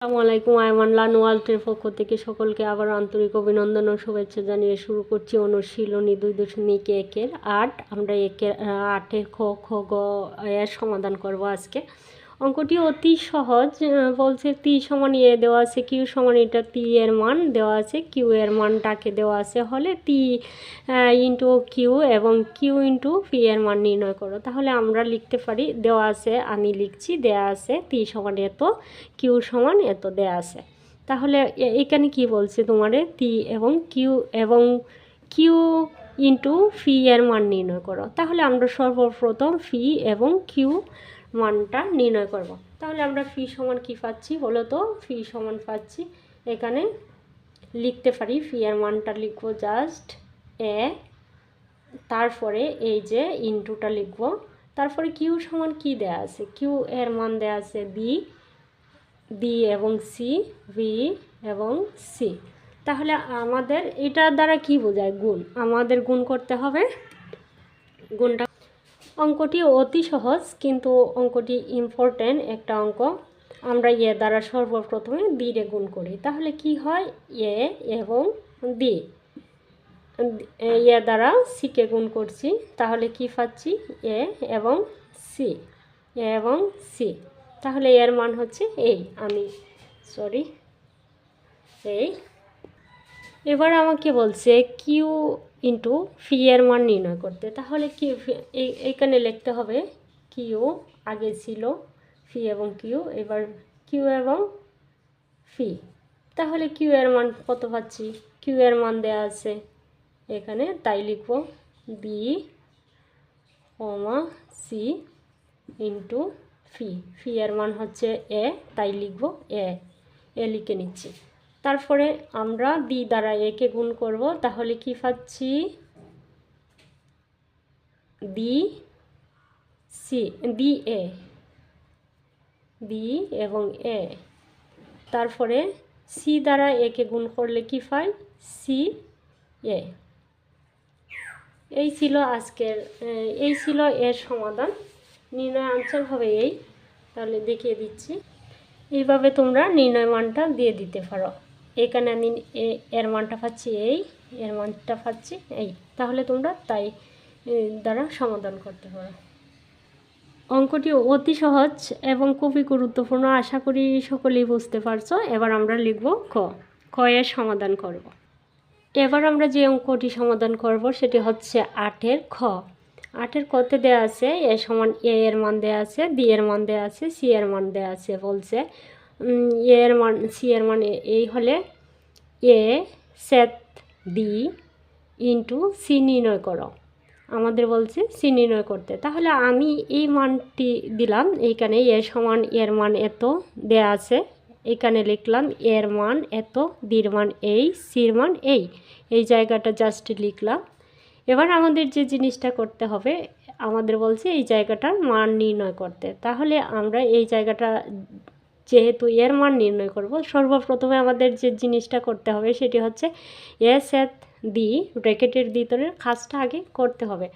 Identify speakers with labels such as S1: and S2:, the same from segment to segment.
S1: আসসালামু আলাইকুম। আয়মান লানওয়ালটের পক্ষ থেকে সকলকে আবার আন্তরিক অভিনন্দন ও শুভেচ্ছা জানিয়ে শুরু করছি অনুশীলনী 2.1-এর 8। আমরা একের 8-এর খ খ গ এর সমাধান করব আজকে। অঙ্কটি অতি সহজ। বলছে টি সমান এ দেওয়া আছে, কিউ সমান এটা টি এর মান দেওয়া আছে, কিউ এর মানটাকে দেওয়া আছে হলে টি ইন্টু কিউ এবং কিউ ইন্টু পি এর মান নির্ণয় করো। তাহলে আমরা লিখতে পারি, দেওয়া আছে, আমি লিখছি, দেওয়া আছে টি সমান এত, কিউ সমান এত দেওয়া আছে। তাহলে এখানে কি বলছে তোমারে, টি এবং কিউ ইন্টু ফি এর মান নির্ণয় করো। তাহলে আমরা সর্বপ্রথম ফি এবং কিউ মানটা নির্ণয় করব। তাহলে আমরা ফি সমান কি পাচ্ছি বলো তো? ফি সমান পাচ্ছি, এখানে লিখতে পারি, ফি এর মানটা লিখবো জাস্ট এ, তারপরে এই যে ইনটুটা লিখব, তারপরে কিউ সমান কি দেয়া আছে, কিউ এর মান দেয়া আছে বি এবং সি, বি এবং সি। তাহলে আমাদের এটার দ্বারা কি বোঝায়? গুণ। আমাদের গুণ করতে হবে। গুণটা, অঙ্কটি অতি সহজ কিন্তু অঙ্কটি ইম্পর্টেন্ট একটা অঙ্ক। আমরা এ দ্বারা সর্বপ্রথমে বি রে গুণ করি। তাহলে কি হয়? এ এবং বি। এ দ্বারা সিকে গুণ করছি, তাহলে কি পাচ্ছি? এ এবং সি, এ এবং সি। তাহলে এর মান হচ্ছে এই, এই। এবার আমাকে বলছে কিউ ইন্টু ফি এর মান নির্ণয় করতে। তাহলে কি এইখানে লিখতে হবে, কিউ আগে ছিল ফি এবং কিউ, এবার কিউ এবং ফি। তাহলে কিউ এর মান কত পাচ্ছি? কিউ এর মান দেয়া আছে এখানে, তাই লিখব বি সি ইন্টু ফি। ফি এর মান হচ্ছে এ, তাই লিখব এ লিখে নিচ্ছি। তারপরে আমরা বি দ্বারা একে গুণ করব। তাহলে কি পাচ্ছি? বি সি, বি এবং এ। তারপরে সি দ্বারা একে গুণ করলে কি পাই? সি এ। এই ছিল এর সমাধান। নির্ণয় আনসার হবে এই। তাহলে দেখিয়ে দিচ্ছি, এইভাবে তোমরা নির্ণয় মানটা দিয়ে দিতে পারো। এখানে আমি এর মানটা পাচ্ছি এই, এর মানটা পাচ্ছি এই। তাহলে তোমরা তাই দ্বারা সমাধান করতে পারো। অঙ্কটি অতি সহজ এবং খুবই গুরুত্বপূর্ণ। আশা করি সকলেই বুঝতে পারছো। এবার আমরা লিখব ক এর সমাধান করব। এবার আমরা যে অঙ্কটি সমাধান করব সেটি হচ্ছে 8-এর খ। 8-এর কতে দেওয়া আছে এ সমান এ এর মান দেওয়া আছে, বি এর মান দেওয়া আছে, সি এর মান দেওয়া আছে। বলছে এ এর মান, সি এর মান এই হলে এ সেট বি ইন্টু সি নির্ণয় করো। আমাদের বলছে সি নির্ণয় করতে। তাহলে আমি এই মানটি দিলাম এইখানে, এ সমান এর মান এত দেয়া আছে, এখানে লিখলাম এর মান এত, বির মান এই, সির মান এই জায়গাটা জাস্ট লিখলাম। এবার আমাদের যে জিনিসটা করতে হবে, আমাদের বলছে এই জায়গাটার মান নির্ণয় করতে। তাহলে আমরা এই জায়গাটা যেহেতু এর মান নির্ণয় করব, সর্বপ্রথমে আমাদের যে জিনিসটা করতে হবে সেটি হচ্ছে এ সেট বি ব্র্যাকেটের ভিতরে কাজটা আগে করতে হবে।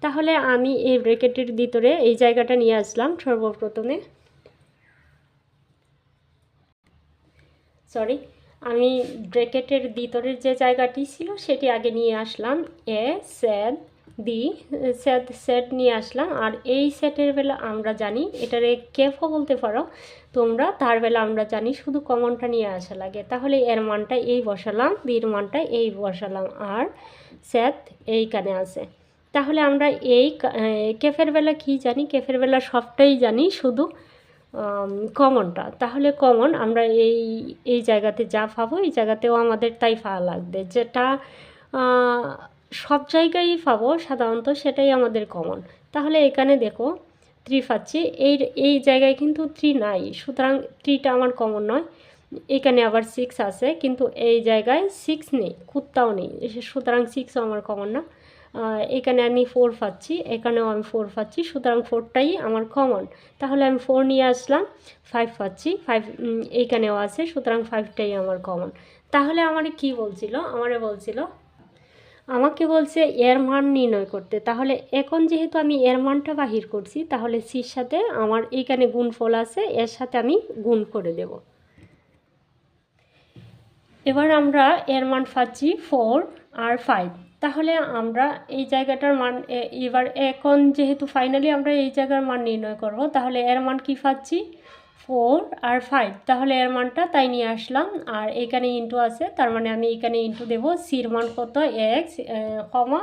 S1: তাহলে আমি এই ব্র্যাকেটের ভিতরে এই জায়গাটা নিয়ে আসলাম সর্বপ্রথমে, আমি ব্র্যাকেটের ভিতরের যে জায়গাটি ছিল সেটি আগে নিয়ে আসলাম। এ সেট বি সেট নিয়ে আসলাম। আর এই সেটের বেলা আমরা জানি, এটারে কেফও বলতে পারো তোমরা, তার বেলা আমরা জানি শুধু কমনটা নিয়ে আসা লাগে। তাহলে এর মানটা এই বসালাম, বির মানটা এই বসালাম, আর সেট এইখানে আছে। তাহলে আমরা এই কেফের বেলা কি জানি? কেফের বেলা সবটাই জানি, শুধু কমনটা। তাহলে কমন আমরা এই জায়গাতে যা পাবো এই জায়গাতেও আমাদের তাই পাওয়া লাগবে, যেটা সব জায়গায় পাবো সাধারণত, সেটাই আমাদের কমন। তাহলে এখানে দেখো 3 পাচ্ছি, এই জায়গায় কিন্তু 3 নাই, সুতরাং 3টা আমার কমন নয়। এখানে আবার 6 আছে, কিন্তু এই জায়গায় 6 নেই, কোথাও নেই, সুতরাং 6ও আমার কমন না। এখানে আমি 4 পাচ্ছি, এখানেও আমি 4 পাচ্ছি, সুতরাং 4টাই আমার কমন। তাহলে আমি 4 নিয়ে আসলাম, 5 পাচ্ছি, 5 এইখানেও আছে, সুতরাং 5টাই আমার কমন। তাহলে আমাকে বলছে এর মান নির্ণয় করতে। তাহলে এখন যেহেতু আমি এর মানটা বাহির করছি, তাহলে সির সাথে আমার এইখানে গুণফল আছে, এর সাথে আমি গুণ করে দেব। এবার আমরা এর মান পাচ্ছি 4 আর 5। তাহলে আমরা এই জায়গাটার মান এবার এখন যেহেতু ফাইনালি আমরা এই জায়গার মান নির্ণয় করব, তাহলে এর মান কি পাচ্ছি 4 আর 5। তাহলে এর মানটা তাই নিয়ে আসলাম, আর এখানে ইন্টু আছে, তার মানে আমি এখানে ইন্টু দেব সির মান কত এক্স কমা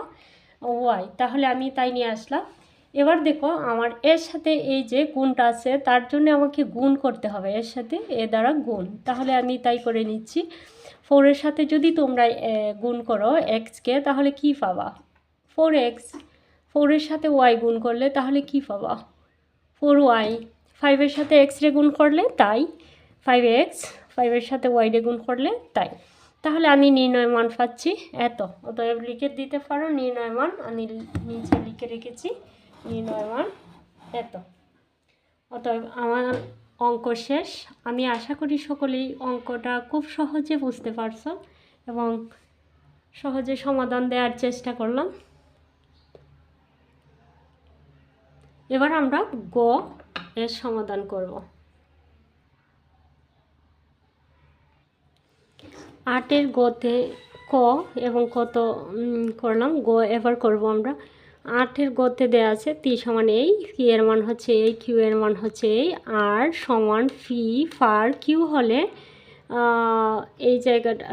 S1: ওয়াই, তাহলে আমি তাই নিয়ে আসলাম। এবার দেখো আমার এর সাথে এই যে গুণটা আছে তার জন্য আমাকে গুণ করতে হবে, এর সাথে এ দ্বারা গুণ, তাহলে আমি তাই করে নিচ্ছি। 4-এর সাথে যদি তোমরা গুণ করো এক্সকে, তাহলে কি পাবা 4x। 4-এর সাথে ওয়াই গুণ করলে তাহলে কি পাবা 4y। 5-এর সাথে এক্স রে গুণ করলে তাই 5x, 5-এর সাথে ওয়াই রে গুণ করলে তাই। তাহলে আমি নির্ণয় মান পাচ্ছি এত। অতএব লিখে দিতে পারো নির্ণয় মান, আমি নিচে লিখে রেখেছি নির্ণয় মান এত। অতএব আমার অঙ্ক শেষ। আমি আশা করি সকলেই অঙ্কটা খুব সহজে বুঝতে পারছো এবং সহজে সমাধান দেওয়ার চেষ্টা করলাম। এবার আমরা গ এর সমাধান করব। 8-এর গতে ক এবং কত করলাম, গ এবার করব আমরা। 8-এর গতে দেওয়া আছে টি সমান এই, পি এর মান হচ্ছে এই, কিউ এর মান হচ্ছে এই, আর সমান ফি ফার কিউ হলে এই জায়গাটা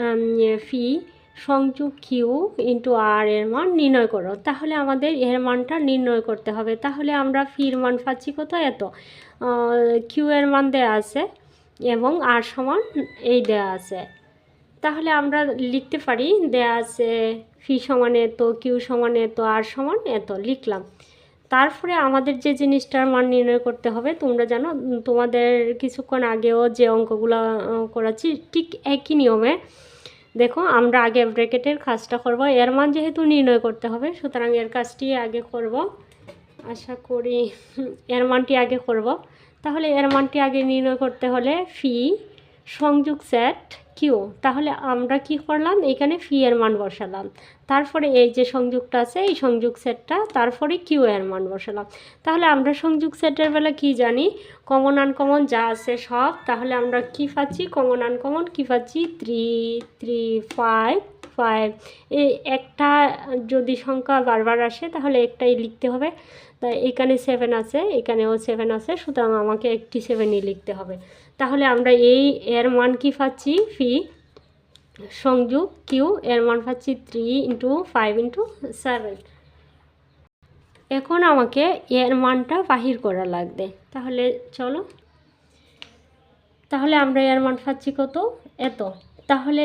S1: ফি সংযোগ কিউ ইন্টু আর এর মান নির্ণয় করো। তাহলে আমাদের এর মানটা নির্ণয় করতে হবে। তাহলে আমরা ফির মান পাচ্ছি কত এত, কিউ এর মান দেওয়া আছে এবং আর সমান এই দেওয়া আছে। তাহলে আমরা লিখতে পারি দেওয়া আছে ফি সমান এত, কিউ সমান এত, আর সমান এত, লিখলাম। তারপরে আমাদের যে জিনিসটার মান নির্ণয় করতে হবে, তোমরা জানো তোমাদের কিছুক্ষণ আগেও যে অঙ্কগুলো করাচ্ছি ঠিক একই নিয়মে। দেখো আমরা আগে ব্র্যাকেটের কাজটা করব, এর মান যেহেতু নির্ণয় করতে হবে সুতরাং এর কাজটি আগে করব। আশা করি এর মানটি আগে করব। তাহলে এর মানটি আগে নির্ণয় করতে হলে ফি সংযোগ সেট কিউ, তাহলে আমরা কি করলাম এখানে ফি এর মান বসালাম, তারপরে এই যে সংযোগটা আছে এই সংযোগ সেটটা, তারপরে কিউ এর মান বসালাম। তাহলে আমরা সংযোগ সেটের বেলা কি জানি, কমন আনকমন যা আছে সব, তাহলে আমরা কি পাচ্ছি কমন আনকমন কি পাচ্ছি 3 3 5 5। এই একটা যদি সংখ্যা বারবার আসে তাহলে একটাই লিখতে হবে, তাই এখানে 7 আছে, এখানেও 7 আছে, সুতরাং আমাকে একটি 7ই লিখতে হবে। তাহলে আমরা এই এর মান কি পাচ্ছি ফি সংযোগ কিউ এর মান পাচ্ছি 3 ইন্টু 5 ইন্টু 7। এখন আমাকে এর মানটা বাহির করা লাগবে, তাহলে চলো। তাহলে আমরা এর মান পাচ্ছি কত এত। তাহলে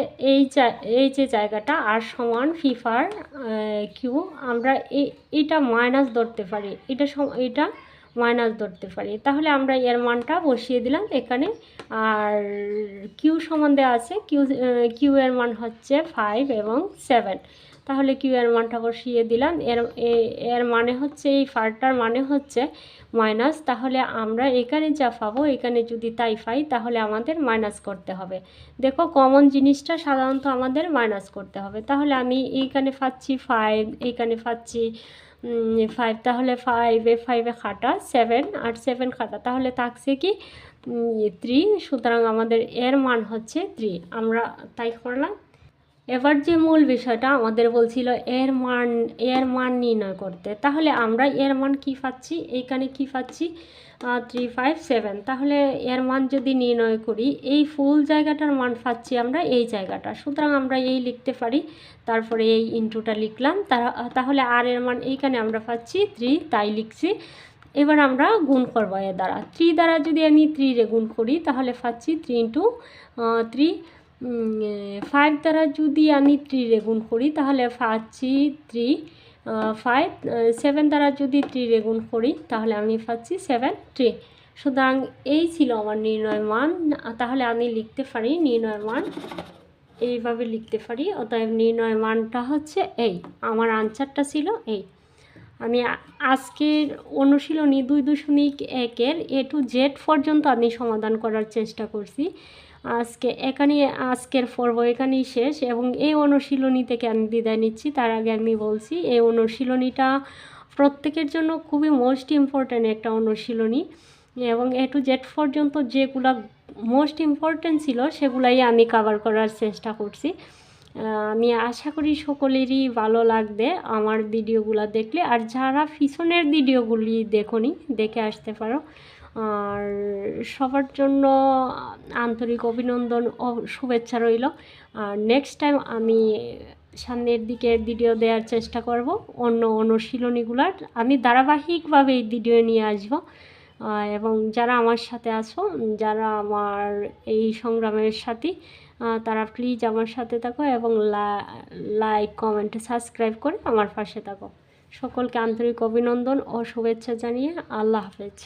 S1: এই যে জায়গাটা আর সমান ফিফার কিউ, আমরা এটা মাইনাস ধরতে পারি, এটা মাইনাস ধরতে পারি। তাহলে আমরা এর মানটা বসিয়ে দিলাম এখানে, আর কিউ সমান দেওয়া আছে, কিউ এর মান হচ্ছে 5 এবং 7। তাহলে কিউ এর মানটা বসিয়ে দিলাম, এর মানে হচ্ছে এই ফারটার মানে হচ্ছে মাইনাস। তাহলে আমরা এখানে যা পাবো এখানে যদি তাই পাই তাহলে আমাদের মাইনাস করতে হবে। দেখো কমন জিনিসটা সাধারণত আমাদের মাইনাস করতে হবে। তাহলে আমি এইখানে পাচ্ছি 5, এইখানে পাচ্ছি 5, তাহলে 5 খাটা 7 আর 7 খাটা, তাহলে থাকছে কি 3। সুতরাং আমাদের এর মান হচ্ছে 3, আমরা তাই করলাম। এবার যে মূল বিষয়টা আমাদের বলছিল এর মান নির্ণয় করতে, তাহলে আমরা এর মান কি পাচ্ছি, এইখানে কি পাচ্ছি 3 5 7। তাহলে এর মান যদি নির্ণয় করি এই ফুল জায়গাটার মান পাচ্ছি আমরা এই জায়গাটা, সুতরাং আমরা এই লিখতে পারি, তারপরে এই ইন্টুটা লিখলাম। তাহলে আর এর মান এইখানে আমরা পাচ্ছি 3, তাই লিখছি। এবার আমরা গুণ করব এর দ্বারা, 3 দ্বারা যদি আমি 3 রে গুণ করি তাহলে পাচ্ছি 3 ইন্টু 3। 5 দ্বারা যদি আমি 3 রে গুণ করি তাহলে পাচ্ছি 3 5। 7 দ্বারা যদি 3 রে গুণ করি তাহলে আমি পাচ্ছি 7 3। সুতরাং এই ছিল আমার নির্ণয় মান। তাহলে আমি লিখতে পারি নির্ণয় মান এইভাবে লিখতে পারি। অতএব নির্ণয় মানটা হচ্ছে এই, আমার আনসারটা ছিল এই। আমি আজকের অনুশীলনী 2.1-এর A to Z পর্যন্ত আমি সমাধান করার চেষ্টা করছি। আজকের পর্ব এখানেই শেষ এবং এই অনুশীলনী থেকে আমি বিদায় নিচ্ছি। তার আগে আমি বলছি এই অনুশীলনীটা প্রত্যেকের জন্য খুবই মোস্ট ইম্পর্ট্যান্ট একটা অনুশীলনী এবং A to Z পর্যন্ত যেগুলা মোস্ট ইম্পর্ট্যান্ট ছিল সেগুলাই আমি কভার করার চেষ্টা করছি। আমি আশা করি সকলেরই ভালো লাগবে আমার ভিডিওগুলো দেখলে। আর যারা পিছনের ভিডিওগুলি দেখোনি, দেখে আসতে পারো। আর সবার জন্য আন্তরিক অভিনন্দন ও শুভেচ্ছা রইল। আর নেক্সট টাইম আমি সামনের দিকে ভিডিও দেওয়ার চেষ্টা করব অন্য অনুশীলনীগুলার। আমি ধারাবাহিকভাবে এই ভিডিও নিয়ে আসব। এবং যারা আমার সাথে আছো, যারা আমার এই সংগ্রামের সাথী, তারা প্লিজ আমার সাথে থাকো এবং লাইক, কমেন্ট, সাবস্ক্রাইব করে আমার পাশে থাকো। সকলকে আন্তরিক অভিনন্দন ও শুভেচ্ছা জানিয়ে আল্লাহ হাফেজ।